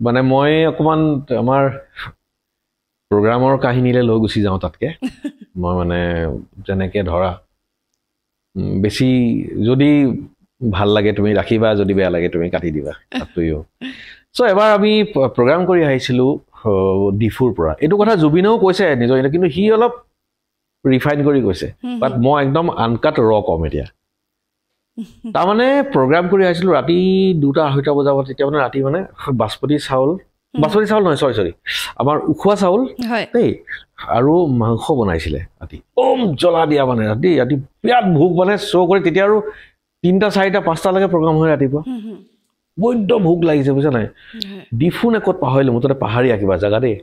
S1: মানে মই অকণমান আমাৰ প্ৰগ্ৰামৰ কাহিনীলৈ লৈ গুচি যাওঁ তাতকৈ মই মানে যেনেকৈ ধৰা বেছি যদি ভাল লাগে তুমি ৰাখিবা যদি বেয়া লাগে তুমি কাটি দিবা তাতোও চ' এবাৰ আমি প্ৰগ্ৰাম কৰি আহিছিলোঁ ডিফুৰ পৰা এইটো কথা জুবিনেও কৈছে নিজৰ কিন্তু সি অলপ ৰিফাইন কৰি কৈছে বাট মই একদম আনকাট কম এতিয়া তাৰমানে প্ৰগ্ৰাম কৰি আহিছিলোঁ ৰাতি 2-2:30 বজাৰ তেতিয়া মানে ৰাতি মানে বাচমতি চাউল নহয় চৰি আমাৰ উখোৱা চাউল দেই আৰু মাংস বনাইছিলে ৰাতি জ্বলা দিয়া মানে ৰাতি বিৰাট ভোক মানে শ্ব' কৰি তেতিয়া আৰু 3-4-5টালৈকে প্ৰগ্ৰাম হয় ৰাতিপুৱা বৈদ্য ভোক লাগিছে বুজিছা নাই ডিফু নে ক'ত পাহৰিলোঁ মুঠতে পাহাৰীয়া কিবা জেগা দেই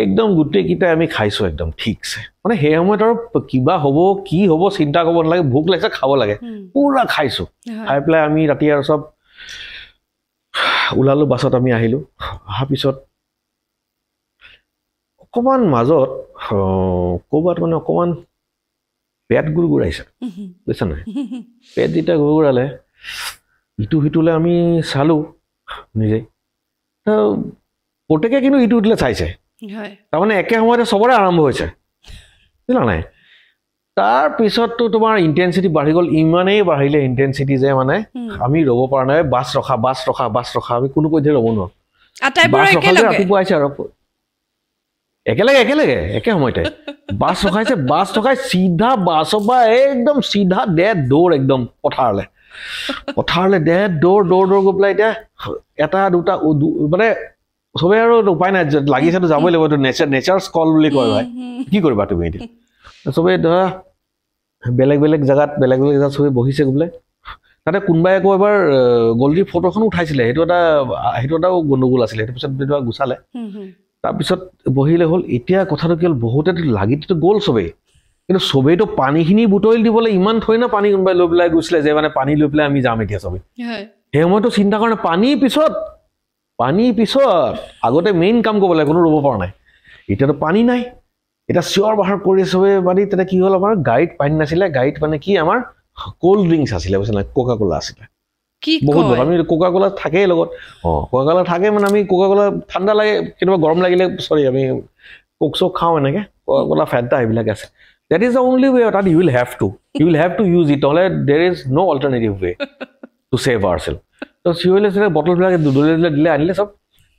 S1: একদম গোটেইকেইটাই আমি খাইছোঁ একদম ঠিকছে মানে সেই সময়ত আৰু কিবা হ'ব কি হ'ব চিন্তা কৰিব নালাগে ভোক লাগিছে খাব লাগে পুৰা খাইছোঁ খাই পেলাই আমি ৰাতি আৰু চব ওলালোঁ বাছত আমি আহিলোঁ অহাৰ পিছত অকণমান মাজত ক'ৰবাত মানে অকণমান পেট গুৰগুৰাইছে বুজিছা নাই পেট যেতিয়া গুৰগুৰালে ইটো সিটোলৈ আমি চালোঁ নিজেই প্ৰত্যেকে কিন্তু ইটো সিটোলৈ চাইছে তাৰমানে একে সময়তে চবৰে আৰম্ভ হৈছে বুজিলা নাই তাৰপিছততো তোমাৰ ইণ্টেনচিটি বাঢ়ি গ'ল ইমানেই বাঢ়িলে ইণ্টেনচিটি যে মানে আমি ৰ'ব পৰা নাই বাছ ৰখা আমি কোনো পধ্যে ৰ'ব নোৱাৰোঁ বাছ ৰখা ৰাতিপুৱা আহিছে আৰু একেলগে একে সময়তে বাছ ৰখাই চিধা বাছৰ পৰা একদম চিধা দৌৰ একদম পথাৰলৈ দৌৰ গৈ পেলাই এতিয়া 1-2টা মানে চবেই আৰু উপায় নাই লাগিছেতো যাবই লাগিব এইটো নেচাৰ্ছ কল বুলি কয় ভাই কি কৰিবা তুমি এতিয়া চবেই ধৰা বেলেগ জেগাত চবেই বহিছে বোলে তাতে কোনোবাই আকৌ এবাৰ গল্ডীৰ ফটোখন উঠাইছিলে সেইটো এটাও গণ্ডগোল আছিলে সেইটো পিছত গুচালে তাৰপিছত বহিলে হ'ল এতিয়া কথাটো কি হ'ল বহুতেতো লাগিতো গ'ল চবেই কিন্তু চবেইতো পানীখিনি বুটলি দিবলৈ ইমান থৈ না পানী কোনোবাই লৈ পেলাই গৈছিলে যে মানে পানী লৈ পেলাই আমি যাম এতিয়া চবেই সেই সময়তো চিন্তা কৰা পানীৰ পিছত আগতে মেইন কাম কৰিব লাগে কোনো ৰ'ব পৰা নাই এতিয়াতো পানী নাই এতিয়া চিঞৰ বাহাৰ কৰি চবে মানে তেতিয়া কি হ'ল আমাৰ গাড়ীত পানী নাছিলে গাড়ীত মানে কি আমাৰ কোল্ড ড্ৰিংকছ আছিলে বুজিছা নাই কোকা কোলা আছিলে বহুত আমি কোকা কোলা থাকেই লগত কোকা কোলা থাকে মানে আমি কোকা কোলা ঠাণ্ডা লাগে কেতিয়াবা গৰম লাগিলে আমি কোক চোক খাওঁ এনেকৈ কোকা কোলা ফেণ্টা এইবিলাক আছে that is the only way that you will have to use it নহ'লে there is no alternative way to save ourselves তো চিঞৰিলে বটলবিলাক দিলে আনিলে চব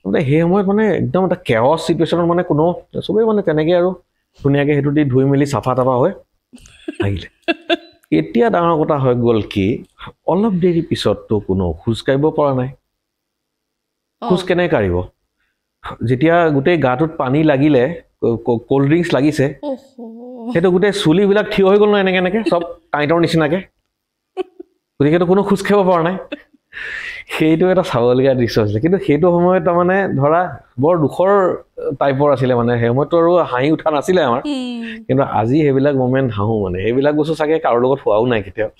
S1: মানে সেই সময়ত মানে একদম এটা কেঅছ চিটুৱেশ্যনত মানে কোনো চবেই মানে তেনেকৈ আৰু ধুনীয়াকৈ সেইটো দি ধুই মেলি চাফা তাফা হৈ আহিলে এতিয়া ডাঙৰ কথা হৈ গ'ল কি অলপ দেৰি পিছততো কোনো খোজ কাঢ়িব পৰা নাই খোজ কেনেকৈ কাঢ়িব যেতিয়া গোটেই গাটোত পানী লাগিলে কোল্ড ড্ৰিংকছ লাগিছে সেইটো গোটেই চুলিবিলাক থিয় হৈ গ'ল ন এনেকৈ চব কাঁইটৰ নিচিনাকৈ গতিকেতো কোনো খোজ কাঢ়িব পৰা নাই সেইটো এটা চাবলগীয়া দৃশ্য আছিলে কিন্তু সেইটো সময়ত তাৰমানে ধৰা বৰ দুখৰ টাইপৰ আছিলে মানে সেই সময়ততো আৰু হাঁহি উঠা নাছিলে আমাৰ কিন্তু আজি সেইবিলাক মমেণ্ট হাঁহো মানে সেইবিলাক বস্তু চাগে কাৰো লগত হোৱাও নাই কেতিয়াও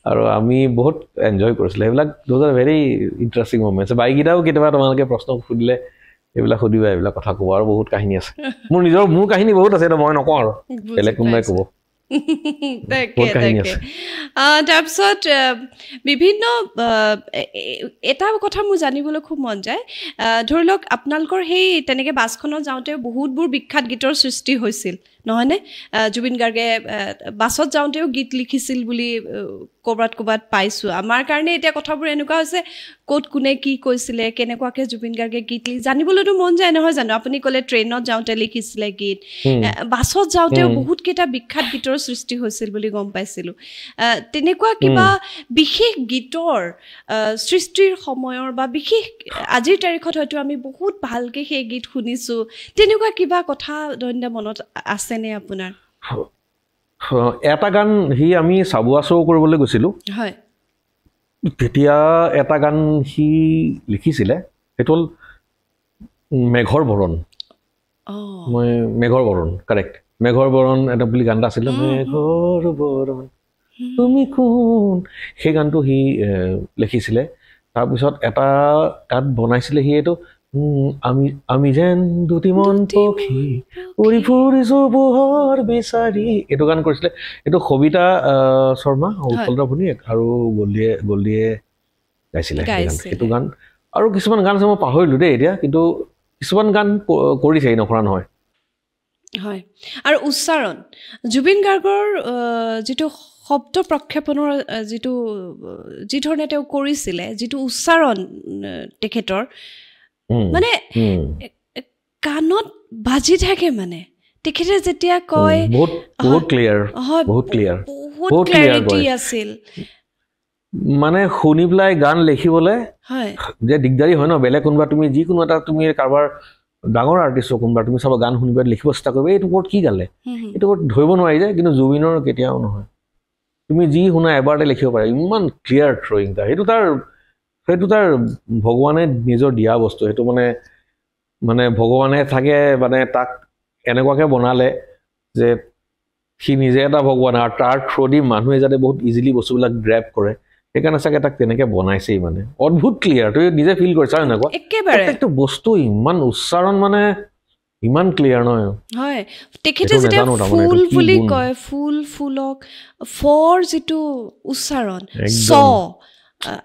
S1: আৰু আমি বহুত এনজয় কৰিছিলোঁ সেইবিলাক those are very interesting moments বাইকেইটাও কেতিয়াবা তোমালোকে প্ৰশ্ন সুধিলে এইবিলাক সুধিবা এইবিলাক কথা ক'ব আৰু বহুত কাহিনী আছে মোৰ কাহিনী বহুত আছে মই নকওঁ আৰু বেলেগ কোনোবাই ক'ব
S2: তাৰপিছত বিভিন্ন এটা কথা মোৰ জানিবলৈ খুব মন যায় ধৰি লওক আপোনালোকৰ সেই তেনেকৈ বাছখনত যাওঁতে বহুতবোৰ বিখ্যাত গীতৰ সৃষ্টি হৈছিল নহয়নে জুবিন গাৰ্গে বাছত যাওঁতেও গীত লিখিছিল বুলি ক'ৰবাত পাইছোঁ আমাৰ কাৰণে এতিয়া কথাবোৰ এনেকুৱা হৈছে ক'ত কোনে কি কৈছিলে কেনেকুৱাকৈ জুবিন গাৰ্গে গীত জানিবলৈতো মন যায় নহয় জানো আপুনি ক'লে ট্ৰেইনত যাওঁতে লিখিছিলে গীত বাছত যাওঁতেও বহুতকেইটা বিখ্যাত গীতৰ সৃষ্টি হৈছিল বুলি গম পাইছিলোঁ তেনেকুৱা কিবা বিশেষ গীতৰ সৃষ্টিৰ সময়ৰ বা বিশেষ আজিৰ তাৰিখত হয়তো আমি বহুত ভালকৈ সেই গীত শুনিছোঁ তেনেকুৱা কিবা কথা দৈন্যা মনত আছেনে আপোনাৰ
S1: এটা গান সি আমি চাবুৱা শ্ব' কৰিবলৈ গৈছিলোঁ
S2: হয়
S1: তেতিয়া এটা গান সি লিখিছিলে সেইটো হ'ল মেঘৰ বৰণ মই মেঘৰ বৰণ কাৰেক্ট মেঘৰ বৰণ এটা বুলি গান এটা আছিলে মেঘৰ বৰণ তুমি কোন সেই গানটো সি লিখিছিলে তাৰপিছত এটা তাত বনাইছিলে সি এইটো আমি যেন দুটি মন পক্ষী উৰি ফুৰিছো পোহৰ বিচাৰি এইটো গান কৰিছিলে এইটো সবিতা শৰ্মা উৎপলদা ভনীয়েক আৰু গল্ডিয়ে গাইছিলে সেইটো গান আৰু কিছুমান গান আছে মই পাহৰিলোঁ দেই এতিয়া কিন্তু কিছুমান গান কৰিছে নকৰা নহয়
S2: হয় আৰু উচ্চাৰণ জুবিন গাৰ্গৰ যিটো শব্দ প্ৰক্ষেপণৰ যি ধৰণে তেওঁ কৰিছিলে যিটো উচ্চাৰণ তেখেতৰ মানে কাণত বাজি থাকে মানে তেখেতে যেতিয়া কয়
S1: বহুত ক্লিয়াৰ
S2: বহুত ক্লিয়াৰিটি আছিল
S1: মানে শুনি পেলাই গান লিখিবলৈ যে দিগদাৰী হয় ন বেলেগ কোনোবা তুমি যিকোনো এটা তুমি কাৰোবাৰ ডাঙৰ আৰ্টিষ্ট কোনোবা তুমি চাবা গান শুনিবলৈ লিখিব চেষ্টা কৰিবা এইটো ওপৰত কি গালে এইটো ওপৰত ধৰিব নোৱাৰি যে কিন্তু জুবিনৰ কেতিয়াও নহয় তুমি যি শুনা এবাৰতে লিখিব পাৰা ইমান ক্লিয়াৰ থ্ৰয়িং সেইটো তাৰ ভগৱানে নিজৰ দিয়া বস্তু সেইটো মানে ভগৱানে থাকে মানে তাক এনেকুৱাকৈ বনালে যে সি নিজে এটা ভগৱান আৰু তাৰ থ্ৰুদি মানুহে যাতে বহুত ইজিলি বস্তুবিলাক গ্ৰেপ কৰে সেইকাৰণে চাগে তাক তেনেকৈ বনাইছেই মানে অদ্ভুত ক্লিয়াৰ তুমি নিজে ফিল কৰিছা এনেকুৱা প্ৰত্যেকটো বস্তু ইমান উচ্চাৰণ মানে ইমান ক্লিয়াৰ নহয়
S2: হয় তেখেতে যেতিয়া ফুল বুলি কয় ফুলক ফৰ যিটো উচ্চাৰণ চ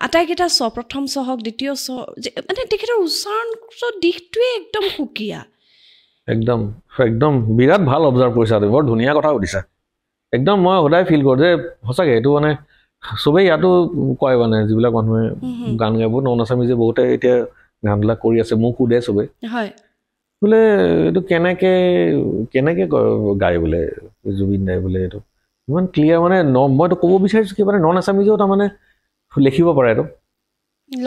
S2: আটাইকেইটা চ প্ৰথম চ হওক দ্বিতীয় চ মানে তেখেতৰ উচ্চাৰণৰ দিশটোৱে একদম সুকীয়া
S1: একদম বিৰাট ভাল অবজাৰ্ভ কৰিছা তুমি বৰ ধুনীয়া কথা সুধিছা একদম মই সদায় ফিল কৰোঁ যে সঁচাকৈ এইটো মানে চবেই ইয়াতো কয় মানে যিবিলাক মানুহে গান গাব নন আছামিজে বহুতে এতিয়া গানবিলাক কৰি আছে মোক সোধে চবেই বোলে এইটো কেনেকৈ গায় বোলে জুবিন দাই বোলে এইটো ইমান ক্লিয়াৰ মানে মইতো ক'ব বিচাৰিছোঁ কি মানে নন আছামিজেও তাৰমানে লিখিব পাৰে এইটো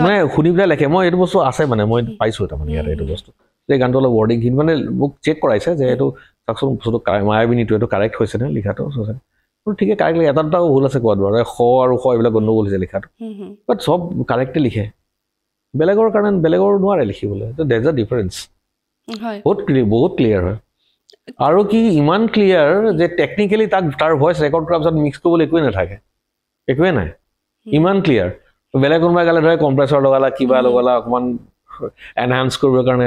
S1: মানে শুনি পেলাই লেখে মই এইটো বস্তু আছে মানে মই পাইছোঁ তাৰমানে ইয়াতে এইটো বস্তু যে গানটো অলপ ৱৰ্ডিংখিনি মানে মোক চেক কৰাইছে যে এইটো চাওকচোন বস্তুটো মায়াবিনীটো এইটো কাৰেক্ট হৈছে নে লিখাটো ঠিকে কাৰেক্ট এটা দুটাও ভুল আছে কোৱাত বাৰু খ আৰু খ এইবিলাক গণ্ডগোল হৈছে লিখাটো বাট চব কাৰেক্টে লিখে বেলেগৰ কাৰণে বেলেগৰ নোৱাৰে লিখিবলৈ দেজ আ ডিফাৰেঞ্চ বহুত ক্লিয়াৰ হয় আৰু কি ইমান ক্লিয়াৰ যে টেকনিকেলি তাৰ ভইচ ৰেকৰ্ড কৰাৰ পিছত মিক্স কৰিবলৈ একোৱে নাথাকে একোৱে নাই ইমান ক্লিয়াৰ বেলেগ কোনোবাই গালে ধৰে কম্প্ৰেছৰ লগালা কিবা লগালা অকণমান এনহান্স কৰিবৰ কাৰণে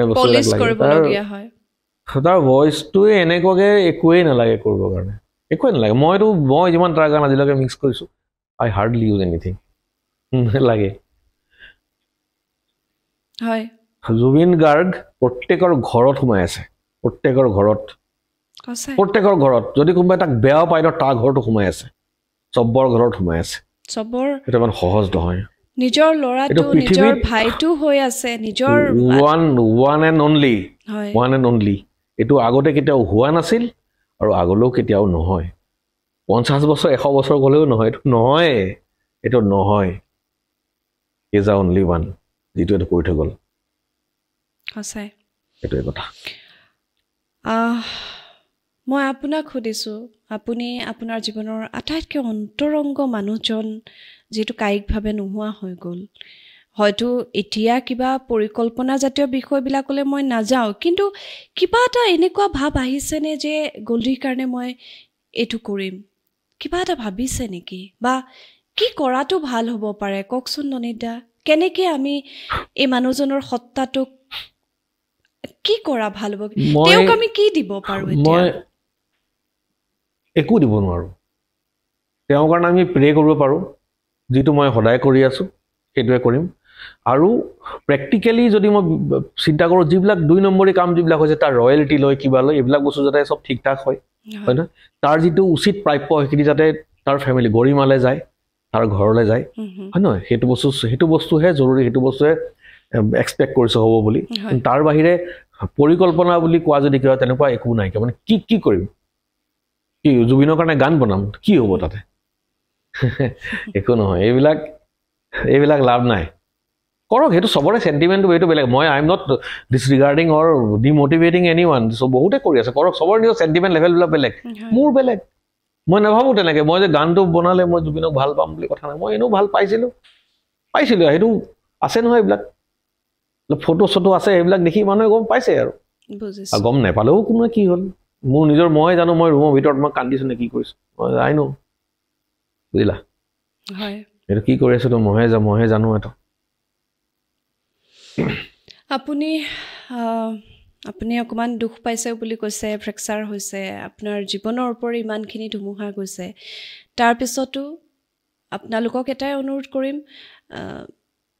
S1: তাৰ ভইচটোৱে এনেকুৱাকৈ একোৱেই নালাগে কৰিবৰ কাৰণে একোৱে নালাগে মই যিমান তাৰ গান আজিলৈকে মিক্স কৰিছোঁ আই হাৰ্ডলি ইউজ এনিথিং লাগে জুবিন গাৰ্গ প্ৰত্যেকৰ ঘৰত সোমাই আছে প্ৰত্যেকৰ ঘৰত যদি কোনোবাই তাক বেয়া পায় তাৰ ঘৰতো সোমাই আছে চবৰ ঘৰত সোমাই আছে এইটো ইমান সহজ নহয়
S2: নিজৰ ল'ৰাটো নিজৰ ভাইটো হৈ আছে নিজৰ
S1: ওৱান এণ্ড অনলি এইটো আগতে কেতিয়াও হোৱা নাছিল আৰু আগলৈও কেতিয়াও নহয় 50 বছৰ 100 বছৰ গ'লেও নহয় এইটো নহয় ইজ আ অনলি ওৱান যিটো এইটো কৰি থৈ গ'ল
S2: সঁচাই
S1: এইটোৱে কথা
S2: মই আপোনাক সুধিছোঁ আপুনি আপোনাৰ জীৱনৰ আটাইতকৈ অন্তৰংগ মানুহজন যিটো কায়িকভাৱে নোহোৱা হৈ গ'ল হয়তো এতিয়া কিবা পৰিকল্পনাজাতীয় বিষয়বিলাকলৈ মই নাযাওঁ কিন্তু কিবা এটা এনেকুৱা ভাৱ আহিছেনে যে গল্ডিৰ কাৰণে মই এইটো কৰিম কিবা এটা ভাবিছে নেকি বা কি কৰাটো ভাল হ'ব পাৰে কওকচোন ননীতা কেনেকৈ আমি এই মানুহজনৰ সত্তাটোক কি কৰা ভাল হ'ব তেওঁক আমি কি দিব পাৰোঁ
S1: মই একো দিব নোৱাৰোঁ তেওঁৰ কাৰণে আমি প্ৰে কৰিব পাৰোঁ যিটো মই সদায় কৰি আছোঁ সেইটোৱে কৰিম আৰু প্ৰেক্টিকেলি যদি মই চিন্তা কৰোঁ যিবিলাক 2 নম্বৰী কাম যিবিলাক হৈছে তাৰ ৰয়েলটি লৈ কিবা লৈ এইবিলাক বস্তু যাতে চব ঠিক ঠাক হয় হয় না তাৰ যিটো উচিত প্ৰাপ্য সেইখিনি যাতে তাৰ ফেমিলি গৰিমালে যায় তাৰ ঘৰলৈ যায় হয় নহয় সেইটো বস্তুহে জৰুৰী সেইটো বস্তুহে এক্সপেক্ট কৰিছো হ'ব বুলি তাৰ বাহিৰে পৰিকল্পনা বুলি কোৱা যদি কিবা তেনেকুৱা একো নাই মানে কি কৰিম কি জুবিনৰ কাৰণে গান বনাম কি হ'ব তাতে একো নহয় এইবিলাক লাভ নাই কৰক সেইটো সবৰে সেন্টিমেন্ট এইটো বেলেগ মই I am not disregarding or demotivating anyone so বহুতে কৰি আছে কৰক সবৰ নিজৰ সেন্টিমেন্ট লেভেল বিলাক বেলেগ মোৰ বেলেগ মই নাভাবো তেনেকে মই যে গানটো বনালে মই জুবিনক ভাল পাম বুলি কথা নাই মই এনো ভাল পাইছিলো সেইটো আছে নহয় এইবিলাক ফটো ফটো আছে এইবিলাক দেখি মানুহে গম পাইছে আৰু বুজিছো গম নাপালেও কোনো কি হ'ল মোৰ নিজৰ মই জানো মই ৰুমৰ ভিতৰত মই কান্দিছনে কি কৰিছো আই নো বুজিলা হয় এটা কি কৰি আছো তো মহে জানো এটা
S2: আপুনি অকমান দুখ পাইছে বুলি কৈছে ফ্ৰেকচাৰ হৈছে আপোনাৰ জীৱনৰ ওপৰত ইমানখিনি ধুমুহা গৈছে তাৰ পিছতো আপোনালোকক এটাই অনুৰোধ কৰিম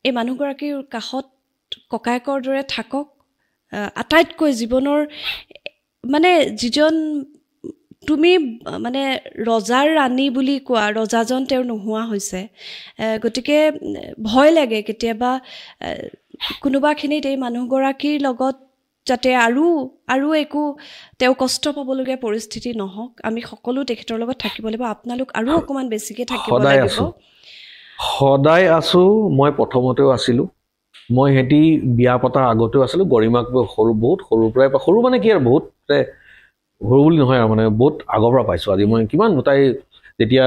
S2: এই মানুহগৰাকীৰ কাষত ককায়েকৰ দৰে থাকক আটাইতকৈ জীৱনৰ মানে যিজন তুমি মানে ৰজাৰ ৰাণী বুলি কোৱা ৰজাজন তেওঁৰ নোহোৱা হৈছে গতিকে ভয় লাগে কেতিয়াবা কোনোবাখিনিত এই মানুহগৰাকীৰ লগত যাতে আৰু একো তেওঁ কষ্ট পাবলগীয়া পৰিস্থিতি নহওক আমি সকলো তেখেতৰ লগত থাকিব লাগিব আপোনালোক আৰু অকমান বেছিকে থাকিব লাগিব
S1: সদায় আছো মই প্ৰথমতেও আছিলো মই হেতি বিয়া পতাৰ আগতেও আছিলো গৰিমাক বহুত সৰুৰ পৰাই সৰু মানে কি আৰু বহুত সৰু বুলি নহয় আৰু মানে বহুত আগৰ পৰা পাইছো আজি মই কিমান তাই যেতিয়া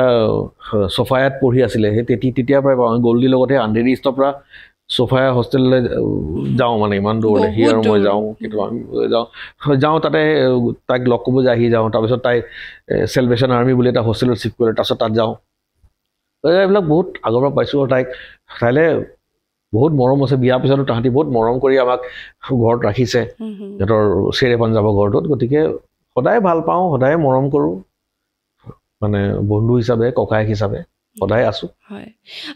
S1: সোফায়াত পঢ়ি আছিলে সেই তেতিয়াৰ পৰাই গল্ডিৰ লগতে আন্ধেৰি ষ্টপৰ পৰা সোফায়া হোষ্টেললৈ যাওঁ মানে ইমান দূৰলৈ সি আৰু মই যাওঁ কিন্তু আমি যাওঁ তাতে তাইক লগ কৰিব যায় আহি যাওঁ তাৰপিছত তাই সেলভেশন আৰ্মি বুলি এটা হোষ্টেলত শিফ্ট কৰিলে তাৰপিছত তাত যাওঁ এইবিলাক বহুত আগৰ পৰা পাইছো আৰু তাইলে বহুত মৰম আছে বিয়াৰ পিছতো তাহাঁতি বহুত মৰম কৰি আমাক ঘৰত ৰাখিছে সিহঁতৰ শ্বেৰে পাঞ্জাবৰ ঘৰটোত গতিকে সদায় ভাল পাওঁ সদায় মৰম কৰোঁ মানে বন্ধু হিচাপে ককায়েক হিচাপে সদায় আছো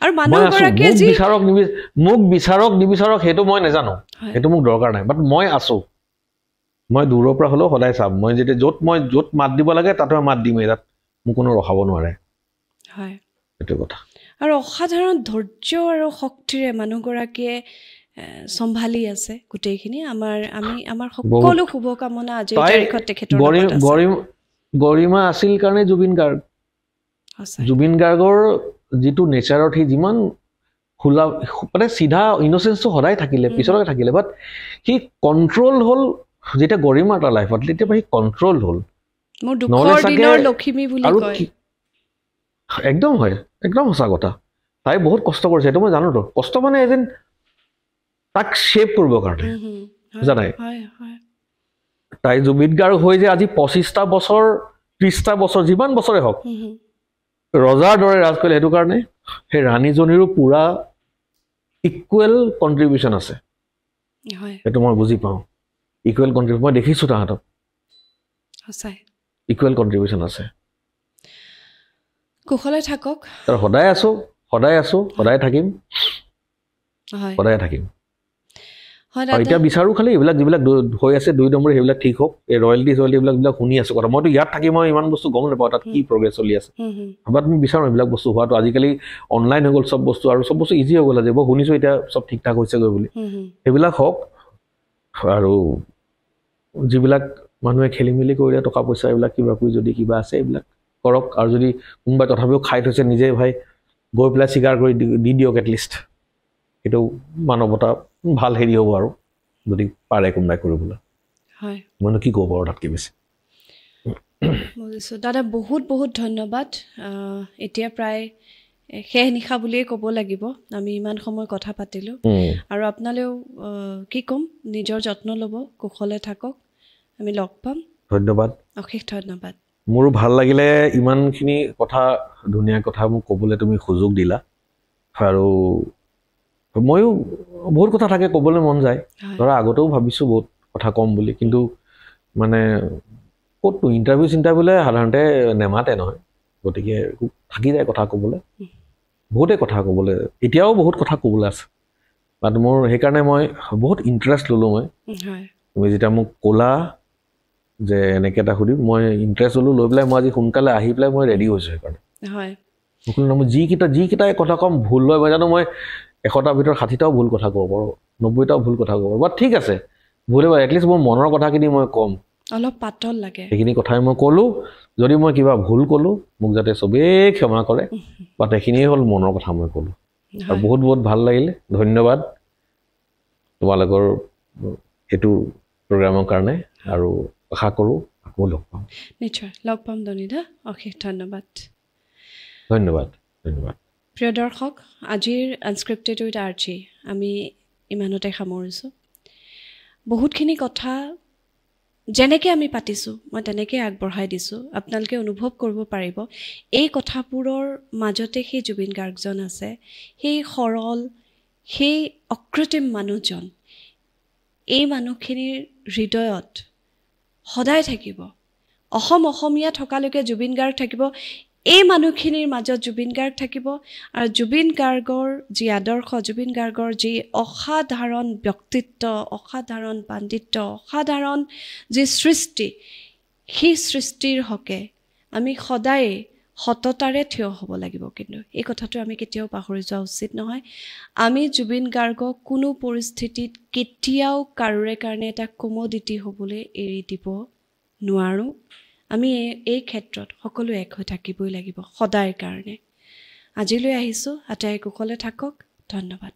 S2: আৰু মানুহগৰাকীয়ে যি
S1: মোক বিচাৰক নিবিচাৰক সেইটো মই নাজানো সেইটো মোক দৰকাৰ নাই বাট মই আছো মই দূৰৰ পৰা হ'লেও সদায় চাম মই যেতিয়া য'ত মাত দিব লাগে তাতে মাত দিমেই তাত মোক কোনো ৰখাব নোৱাৰে
S2: হয়
S1: সেইটো কথা
S2: আৰু অসাধাৰণ ধৈৰ্য আৰু শক্তিৰে মানুহগৰাকীয়ে সম্ভালি আছে গোটেইখিনি আমাৰ সকলো শুভকামনা আজিৰ তাৰিখত তেখেতৰ লগত আছে
S1: গৰিমা আছিল কাৰণে জুবিন গাৰ্গৰ যিটো নেচাৰত সি যিমান খোলা মানে চিধা ইনোচেন্সটো সদায় থাকিলে পিছলৈকে থাকিলে বাট সি কণ্ট্ৰল হ'ল যেতিয়া গৰিমা এটা লাইফত তেতিয়া সি কণ্ট্ৰল হ'ল
S2: মোৰ দুখৰ দিনৰ লক্ষ্মী বুলি কয়
S1: একদম হয় একদম সঁচা কথা তাই বহুত কষ্ট কৰিছে এইটো মই জানো তো কষ্ট মানে এদিন তাক শেপ কৰিবৰ কাৰণে জানাই তাই জুবিন গাৰ্গ হৈ যে আজি 25টা বছৰ 30টা বছৰ যিমান বছৰে হওক ৰজাৰ দৰে ৰাজ কৰিলে সেইটো কাৰণে সেই ৰাণীজনীৰো পুৰা ইকুৱেল কণ্ট্ৰিবিউশ্যন আছে সেইটো মই বুজি পাওঁ ইকুৱেল কণ্ট্ৰিবিউশ্যন মই দেখিছোঁ তাহাঁতক ইকুৱেল কণ্ট্ৰিবিউশ্যন আছে
S2: কুশলে থাকক
S1: সদায় আছো সদায় থাকিম এতিয়া বিচাৰো খালি এইবিলাক যিবিলাক হৈ আছে 2 নম্বৰ সেইবিলাক ঠিক হওক এই ৰয়েলটি এইবিলাক শুনি আছো কথা মইতো ইয়াত থাকি মই ইমান বস্তু গম নাপাওঁ তাত কি প্ৰগ্ৰেছ চলি আছে বাট আমি বিচাৰো এইবিলাক বস্তু হোৱাটো আজিকালি অনলাইন হৈ গ'ল চব বস্তু আৰু চব বস্তু ইজি হৈ গ'ল যে মই শুনিছো এতিয়া চব ঠিক ঠাক হৈছেগৈ বুলি সেইবিলাক হওক আৰু যিবিলাক মানুহে খেলি মেলি কৰিলে টকা পইচা এইবিলাক যদি কিবা আছে এইবিলাক কৰক আৰু যদি কোনোবাই তথাপিও খাই থৈছে নিজে ভাই গৈ পেলাই স্বীকাৰ কৰি দি দিয়ক এটলিষ্ট সেইটো মানৱতা ভাল হেৰি হ'ব আৰু যদি পাৰে কোনোবাই কৰিবলৈ মইনো কি ক'ব পাৰোঁ তাতকৈ বেছি
S2: বুজিছোঁ দাদা বহুত বহুত ধন্যবাদ এতিয়া প্ৰায় শেষ নিশা বুলিয়েই ক'ব লাগিব আমি ইমান সময় কথা পাতিলোঁ আৰু আপোনালৈও কি ক'ম নিজৰ যত্ন ল'ব কুশলে থাকক আমি লগ পাম
S1: ধন্যবাদ
S2: অশেষ ধন্যবাদ
S1: মোৰো ভাল লাগিলে ইমানখিনি কথা ধুনীয়া কথা মোক ক'বলৈ তুমি সুযোগ দিলা আৰু ময়ো বহুত কথা থাকে ক'বলৈ মন যায় ধৰা আগতেও ভাবিছোঁ বহুত কথা ক'ম বুলি কিন্তু মানে ক'তনো ইণ্টাৰভিউলৈ সাধাৰণতে নেমাতে নহয় গতিকে থাকি যায় কথা ক'বলৈ বহুতে কথা ক'বলৈ এতিয়াও বহুত কথা ক'বলৈ আছে বাট মোৰ সেইকাৰণে মই বহুত ইণ্টাৰেষ্ট ল'লোঁ মই
S2: হয়
S1: তুমি যেতিয়া মোক ক'লা যে এনেকৈ এটা সুধিম মই ইণ্টাৰেষ্ট ল'লোঁ লৈ পেলাই মই আজি সোনকালে আহি পেলাই মই ৰেডি হৈছোঁ সেইকাৰণে
S2: হয়
S1: মই যিকেইটাই কথা ক'ম ভুল হয় মই জানো মই 100টাৰ ভিতৰত 60টাও ভুল কথা ক'ব পাৰোঁ 90টাও ভুল কথা ক'ব পাৰোঁ বাট ঠিক আছে ভুল হ'ব এটলিষ্ট মোৰ মনৰ কথাখিনি মই ক'ম
S2: অলপ পাতল লাগে
S1: সেইখিনি কথাই মই ক'লোঁ যদি মই কিবা ভুল ক'লোঁ মোক যাতে চবেই ক্ষমা কৰে বাট এইখিনিয়ে হ'ল মনৰ কথা মই ক'লোঁ আৰু বহুত বহুত ভাল লাগিলে ধন্যবাদ তোমালোকৰ এইটো প্ৰগ্ৰামৰ কাৰণে আৰু আশা কৰোঁ আকৌ লগ পাম
S2: নিশ্চয় লগ পাম দনিদা অশেষ ধন্যবাদ
S1: ধন্যবাদ ধন্যবাদ
S2: প্ৰিয় দৰ্শক আজিৰ আনস্ক্ৰিপ্টেড উইথ আৰ্চি আমি ইমানতে সামৰিছোঁ বহুতখিনি কথা যেনেকৈ আমি পাতিছোঁ মই তেনেকৈ আগবঢ়াই দিছোঁ আপোনালোকে অনুভৱ কৰিব পাৰিব এই কথাবোৰৰ মাজতে সেই জুবিন গাৰ্গজন আছে সেই সৰল সেই অকৃত্ৰিম মানুহজন এই মানুহখিনিৰ হৃদয়ত সদায় থাকিব অসমীয়া থকালৈকে জুবিন গাৰ্গ থাকিব এই মানুহখিনিৰ মাজত জুবিন গাৰ্গ থাকিব আৰু জুবিন গাৰ্গৰ যি আদৰ্শ জুবিন গাৰ্গৰ যি অসাধাৰণ ব্যক্তিত্ব অসাধাৰণ পাণ্ডিত্য অসাধাৰণ যি সৃষ্টি সেই সৃষ্টিৰ হকে আমি সদায় সততাৰে থিয় হ'ব লাগিব কিন্তু এই কথাটো আমি কেতিয়াও পাহৰি যোৱা উচিত নহয় আমি জুবিন গাৰ্গক কোনো পৰিস্থিতিত কেতিয়াও কাৰোৰে কাৰণে এটা কমোডিটি হ'বলৈ এৰি দিব নোৱাৰোঁ আমি এই ক্ষেত্ৰত সকলো এক হৈ থাকিবই লাগিব সদায়ৰ কাৰণে আজিলৈ আহিছোঁ আটাই কুশলে থাকক ধন্যবাদ